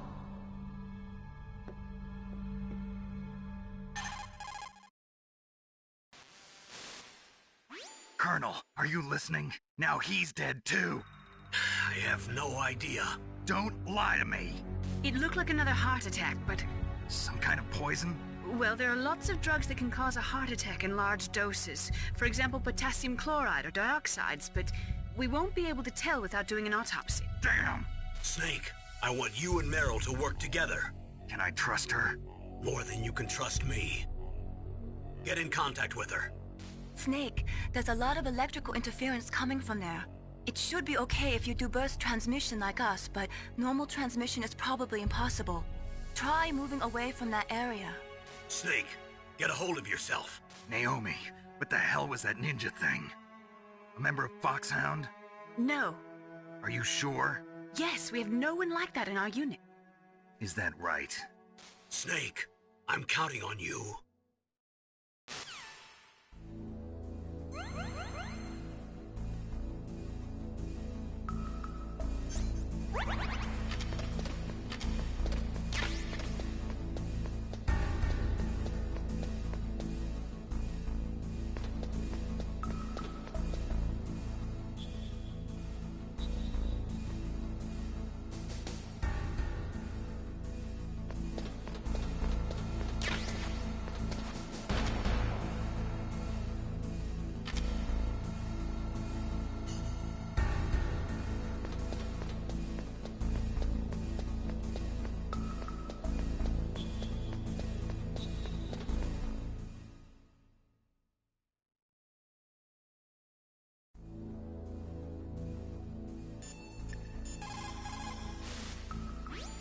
Colonel, are you listening? Now he's dead too. I have no idea. Don't lie to me. It looked like another heart attack, but... Some kind of poison? Well, there are lots of drugs that can cause a heart attack in large doses. For example, potassium chloride or dioxides, but we won't be able to tell without doing an autopsy. Damn! Snake, I want you and Meryl to work together. Can I trust her? More than you can trust me. Get in contact with her. Snake, there's a lot of electrical interference coming from there. It should be okay if you do burst transmission like us, but normal transmission is probably impossible. Try moving away from that area. Snake, get a hold of yourself. Naomi, what the hell was that ninja thing? A member of Foxhound? No. Are you sure? Yes, we have no one like that in our unit. Is that right? Snake, I'm counting on you.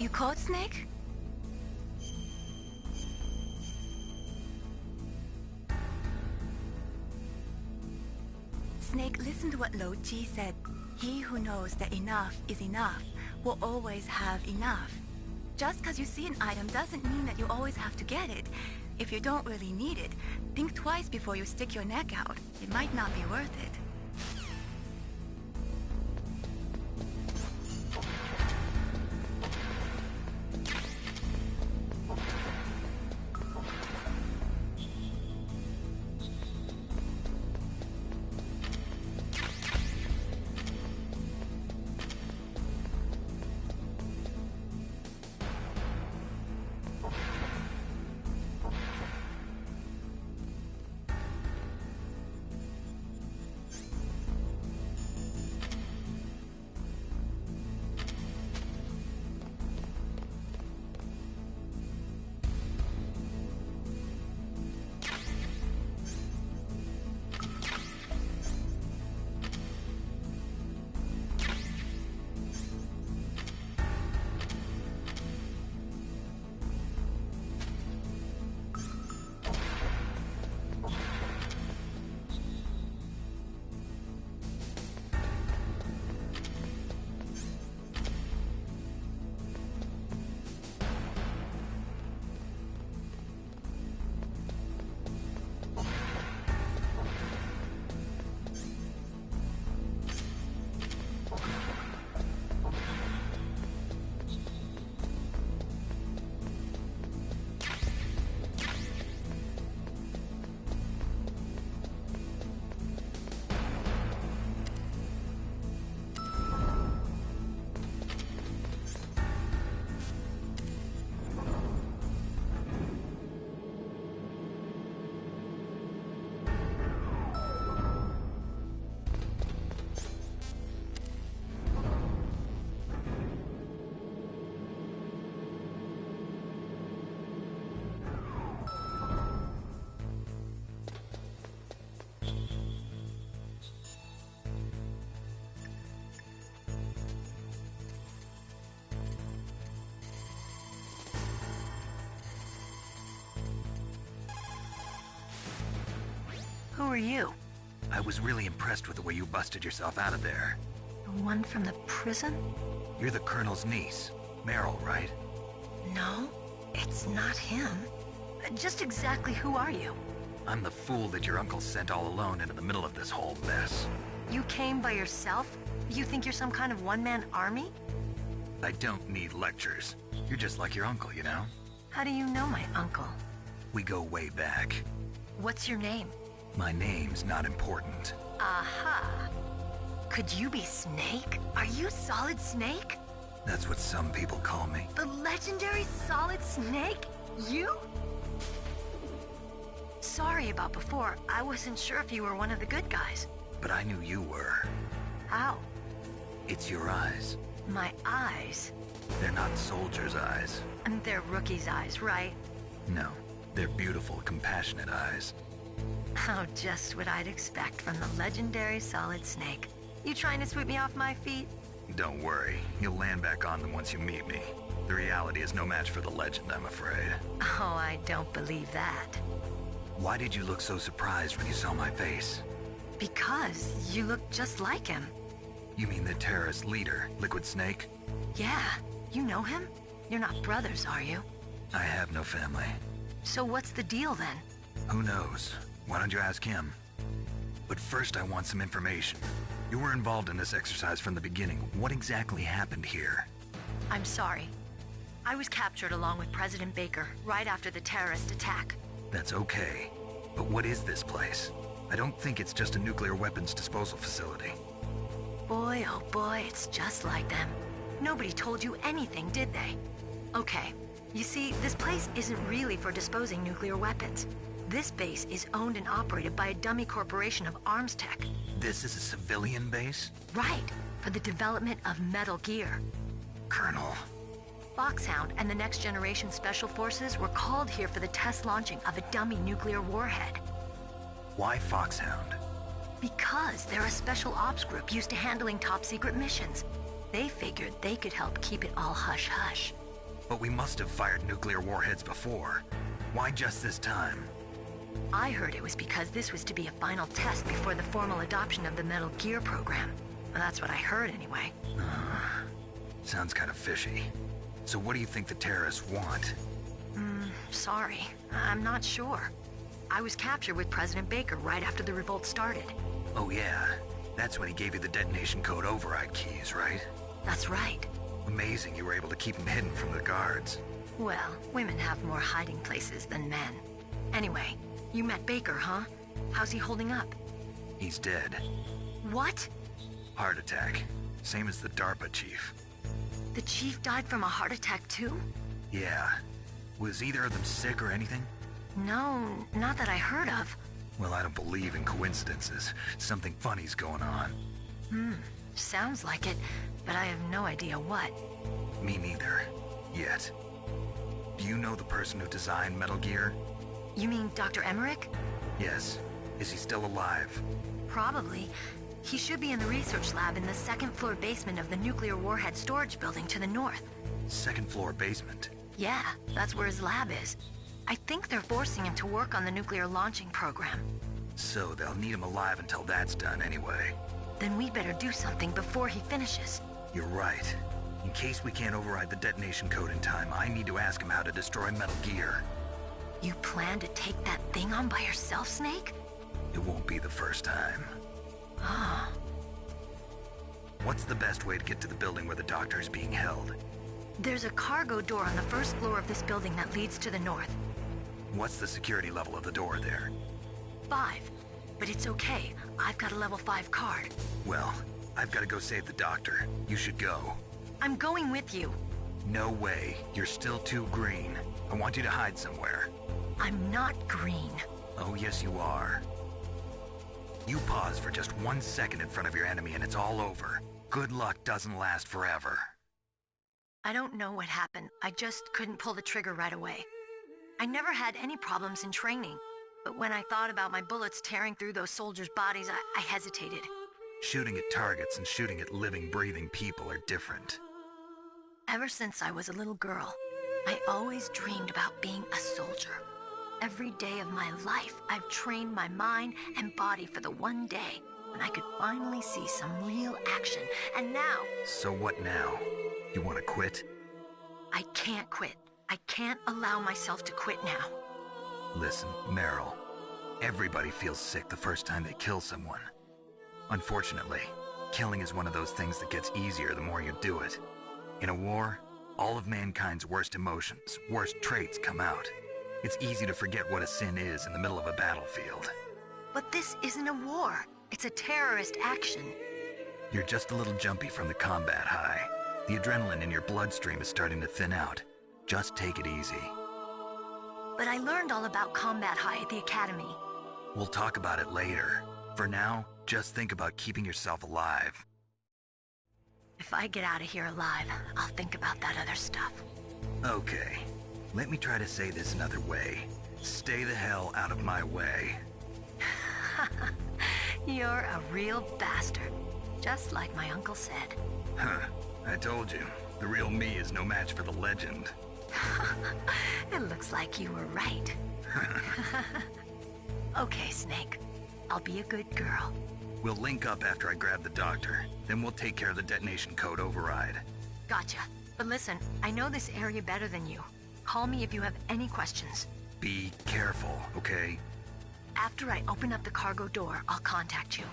You caught Snake? Snake, listen to what Lo Ji said. He who knows that enough is enough will always have enough. Just because you see an item doesn't mean that you always have to get it. If you don't really need it, think twice before you stick your neck out. It might not be worth it. Who are you? I was really impressed with the way you busted yourself out of there. The one from the prison? You're the Colonel's niece, Meryl, right? No, it's not him. Just exactly who are you? I'm the fool that your uncle sent all alone into the middle of this whole mess. You came by yourself? You think you're some kind of one-man army? I don't need lectures. You're just like your uncle, you know? How do you know my uncle? We go way back. What's your name? My name's not important. Aha. Could you be Snake? Are you Solid Snake? That's what some people call me. The legendary Solid Snake? You? Sorry about before. I wasn't sure if you were one of the good guys. But I knew you were. How? It's your eyes. My eyes? They're not soldiers' eyes. And they're rookies' eyes, right? No, they're beautiful, compassionate eyes. Oh, just what I'd expect from the legendary Solid Snake. You trying to sweep me off my feet? Don't worry, you'll land back on them once you meet me. The reality is no match for the legend, I'm afraid. Oh, I don't believe that. Why did you look so surprised when you saw my face? Because you look just like him. You mean the terrorist leader, Liquid Snake? Yeah, you know him? You're not brothers, are you? I have no family. So what's the deal then? Who knows? Why don't you ask him? But first I want some information. You were involved in this exercise from the beginning. What exactly happened here? I'm sorry. I was captured along with President Baker right after the terrorist attack. That's okay. But what is this place? I don't think it's just a nuclear weapons disposal facility. Boy, oh boy, it's just like them. Nobody told you anything, did they? Okay, you see, this place isn't really for disposing nuclear weapons. This base is owned and operated by a dummy corporation of arms tech. This is a civilian base? Right, for the development of Metal Gear. Colonel. Foxhound and the Next Generation Special Forces were called here for the test launching of a dummy nuclear warhead. Why Foxhound? Because they're a special ops group used to handling top secret missions. They figured they could help keep it all hush-hush. But we must have fired nuclear warheads before. Why just this time? I heard it was because this was to be a final test before the formal adoption of the Metal Gear program. That's what I heard anyway. Sounds kind of fishy. So what do you think the terrorists want? Sorry. I'm not sure. I was captured with President Baker right after the revolt started. Oh yeah, that's when he gave you the detonation code override keys, right? That's right. Amazing you were able to keep him hidden from the guards. Well, women have more hiding places than men. Anyway, you met Baker, huh? How's he holding up? He's dead. What? Heart attack. Same as the DARPA chief. The chief died from a heart attack too? Yeah. Was either of them sick or anything? No, not that I heard of. Well, I don't believe in coincidences. Something funny's going on. Sounds like it, but I have no idea what. Me neither. Yet. Do you know the person who designed Metal Gear? You mean Dr. Emmerich? Yes. Is he still alive? Probably. He should be in the research lab in the second floor basement of the nuclear warhead storage building to the north. Second floor basement? Yeah, that's where his lab is. I think they're forcing him to work on the nuclear launching program. So they'll need him alive until that's done anyway. Then we better do something before he finishes. You're right. In case we can't override the detonation code in time, I need to ask him how to destroy Metal Gear. You plan to take that thing on by yourself, Snake? It won't be the first time. What's the best way to get to the building where the doctor is being held? There's a cargo door on the first floor of this building that leads to the north. What's the security level of the door there? 5. But it's okay. I've got a level 5 card. Well, I've got to go save the doctor. You should go. I'm going with you. No way. You're still too green. I want you to hide somewhere. I'm not green. Oh, yes you are. You pause for just 1 second in front of your enemy and it's all over. Good luck doesn't last forever. I don't know what happened. I just couldn't pull the trigger right away. I never had any problems in training, but when I thought about my bullets tearing through those soldiers' bodies, I hesitated. Shooting at targets and shooting at living, breathing people are different. Ever since I was a little girl, I always dreamed about being a soldier. Every day of my life, I've trained my mind and body for the one day when I could finally see some real action, and now... So what now? You want to quit? I can't quit. I can't allow myself to quit now. Listen, Meryl. Everybody feels sick the first time they kill someone. Unfortunately, killing is one of those things that gets easier the more you do it. In a war, all of mankind's worst emotions, worst traits come out. It's easy to forget what a sin is in the middle of a battlefield. But this isn't a war. It's a terrorist action. You're just a little jumpy from the combat high. The adrenaline in your bloodstream is starting to thin out. Just take it easy. But I learned all about combat high at the academy. We'll talk about it later. For now, just think about keeping yourself alive. If I get out of here alive, I'll think about that other stuff. Okay. Let me try to say this another way. Stay the hell out of my way. You're a real bastard. Just like my uncle said. Huh. I told you. The real me is no match for the legend. It looks like you were right. Okay, Snake. I'll be a good girl. We'll link up after I grab the doctor. Then we'll take care of the detonation code override. Gotcha. But listen, I know this area better than you. Call me if you have any questions. Be careful, okay? After I open up the cargo door, I'll contact you.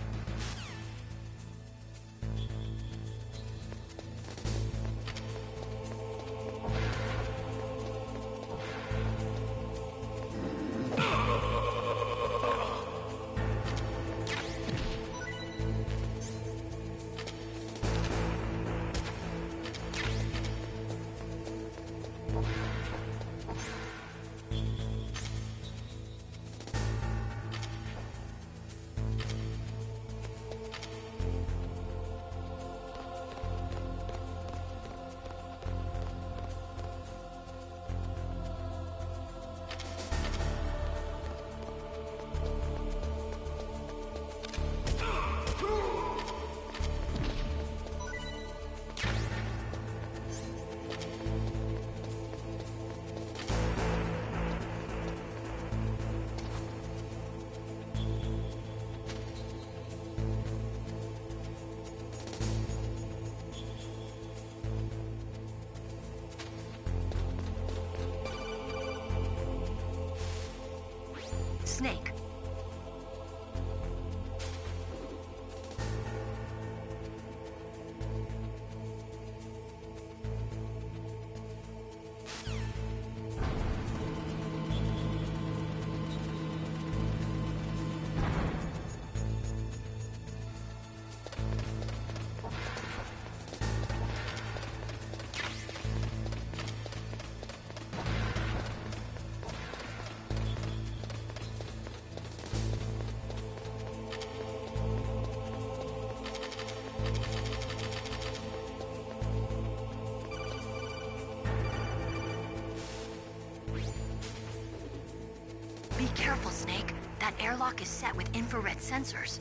careful, Snake. That airlock is set with infrared sensors.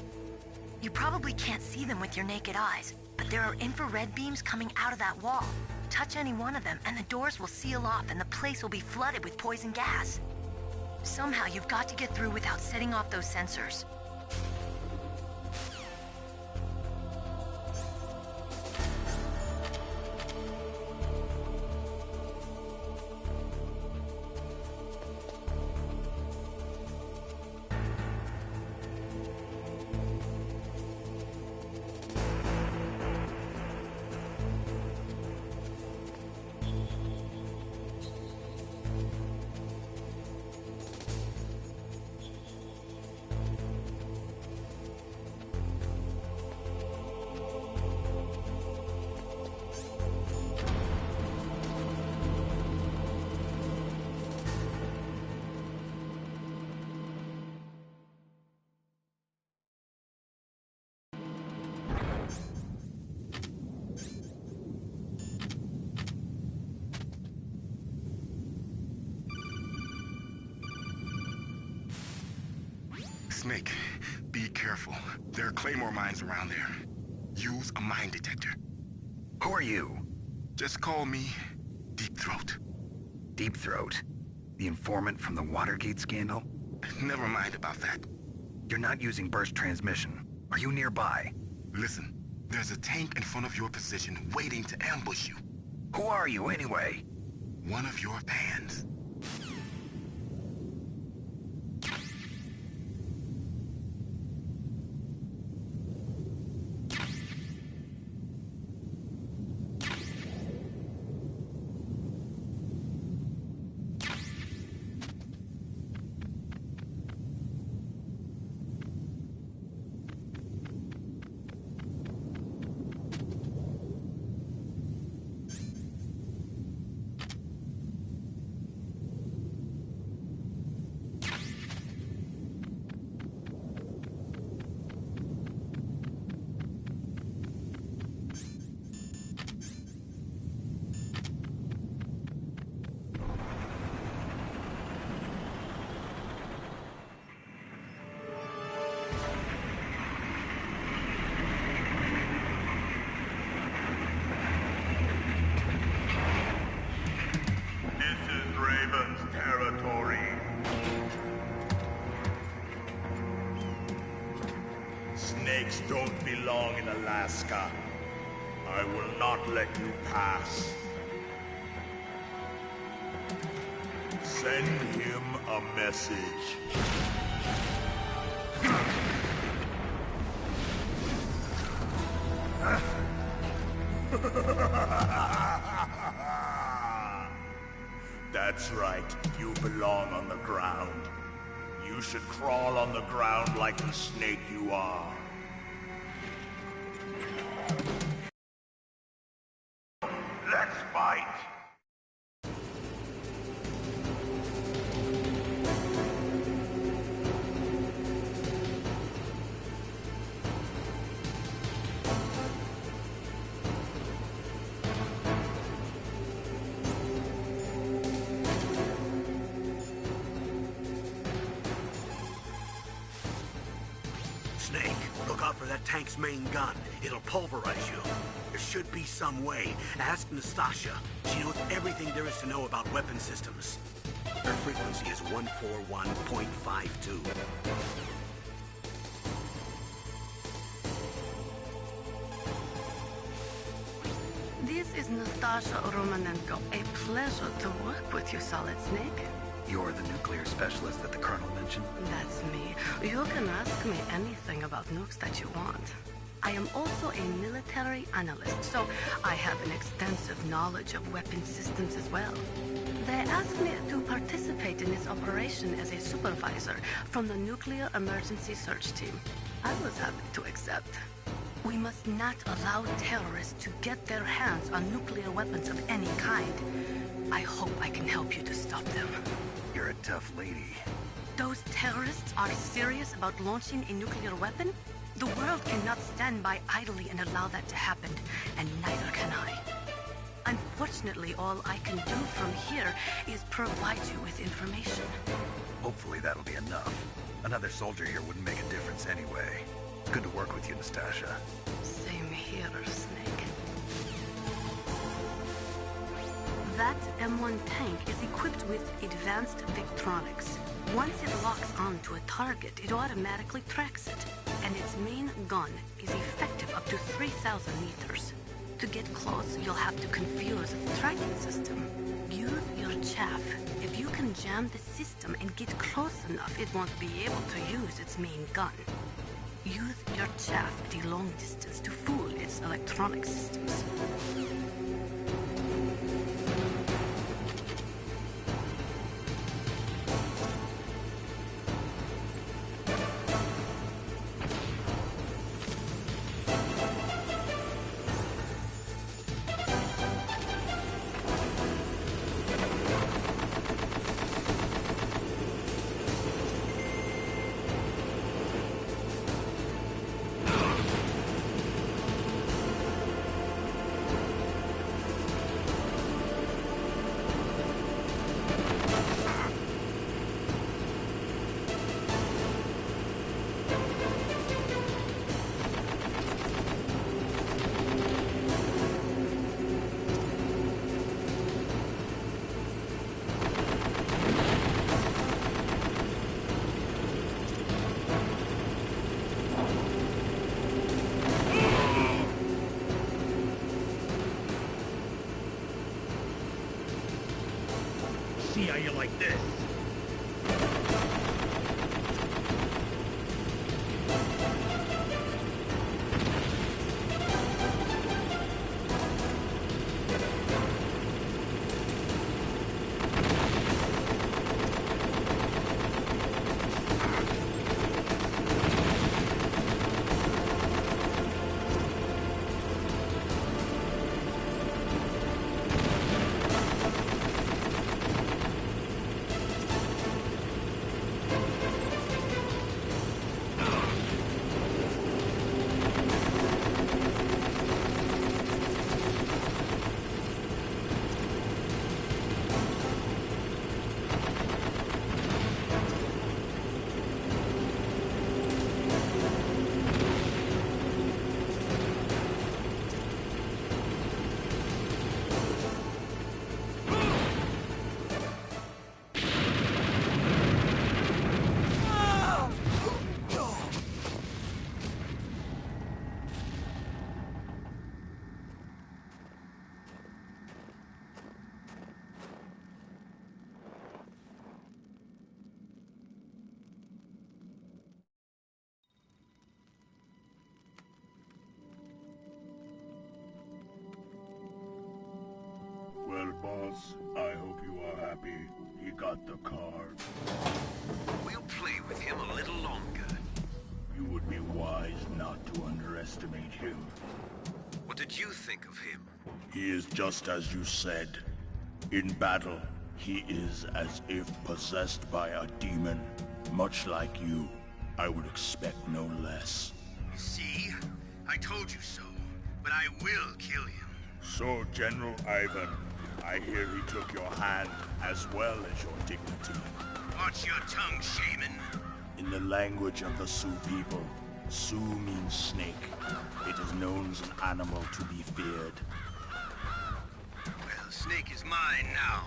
You probably can't see them with your naked eyes, but there are infrared beams coming out of that wall. Touch any one of them, and the doors will seal off, and the place will be flooded with poison gas. Somehow, you've got to get through without setting off those sensors. Snake, be careful. There are Claymore mines around there. Use a mine detector. Who are you? Just call me Deep Throat. Deep Throat? The informant from the Watergate scandal? Never mind about that. You're not using burst transmission. Are you nearby? Listen, there's a tank in front of your position waiting to ambush you. Who are you anyway? One of your fans. Snakes don't belong in Alaska. I will not let you pass. Send him a message. That's right, you belong on the ground. You should crawl on the ground like the snake you are. Let's fight! Snake, look out for that tank's main gun. It'll pulverize you. There should be some way. Ask Nastasha. She knows everything there is to know about weapon systems. Her frequency is 141.52. This is Nastasha Romanenko. A pleasure to work with you, Solid Snake. You're the nuclear specialist that the Colonel mentioned? That's me. You can ask me anything about nukes that you want. I am also a military analyst, so I have an extensive knowledge of weapon systems as well. They asked me to participate in this operation as a supervisor from the Nuclear Emergency Search Team. I was happy to accept. We must not allow terrorists to get their hands on nuclear weapons of any kind. I hope I can help you to stop them. You're a tough lady. Those terrorists are serious about launching a nuclear weapon? The world cannot stand by idly and allow that to happen, and neither can I. Unfortunately, all I can do from here is provide you with information. Hopefully that'll be enough. Another soldier here wouldn't make a difference anyway. It's good to work with you, Nastasha. Same here, Snake. That M1 tank is equipped with advanced Victronics. Once it locks onto a target, it automatically tracks it. And its main gun is effective up to 3,000 meters. To get close, you'll have to confuse its tracking system. Use your chaff. If you can jam the system and get close enough, it won't be able to use its main gun. Use your chaff at a long distance to fool its electronic systems. See how you like this. Well, boss, I hope you are happy. He got the card. We'll play with him a little longer. You would be wise not to underestimate him. What did you think of him? He is just as you said. In battle, he is as if possessed by a demon. Much like you, I would expect no less. See? I told you so. But I will kill him. So, General Ivan, I hear he took your hand as well as your dignity. Watch your tongue, shaman. In the language of the Sioux people, Sioux means snake. It is known as an animal to be feared. Well, Snake is mine now.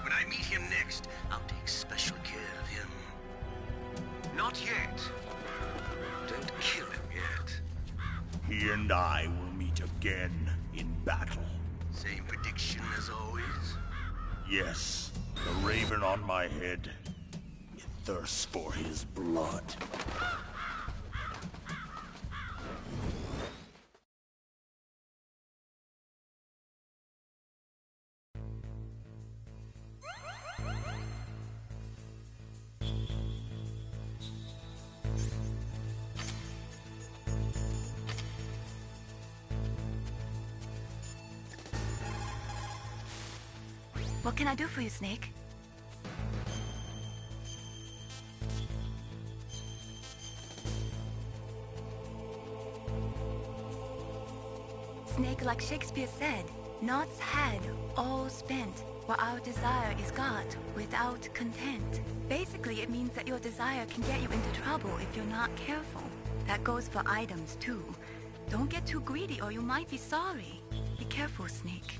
When I meet him next, I'll take special care of him. Not yet. Don't kill him yet. He and I will meet again in battle. Same prediction as always? Yes, the raven on my head. It thirsts for his blood. What can I do for you, Snake? Snake, like Shakespeare said, Knots had all spent, while our desire is got without content. Basically, it means that your desire can get you into trouble if you're not careful. That goes for items, too. Don't get too greedy or you might be sorry. Be careful, Snake.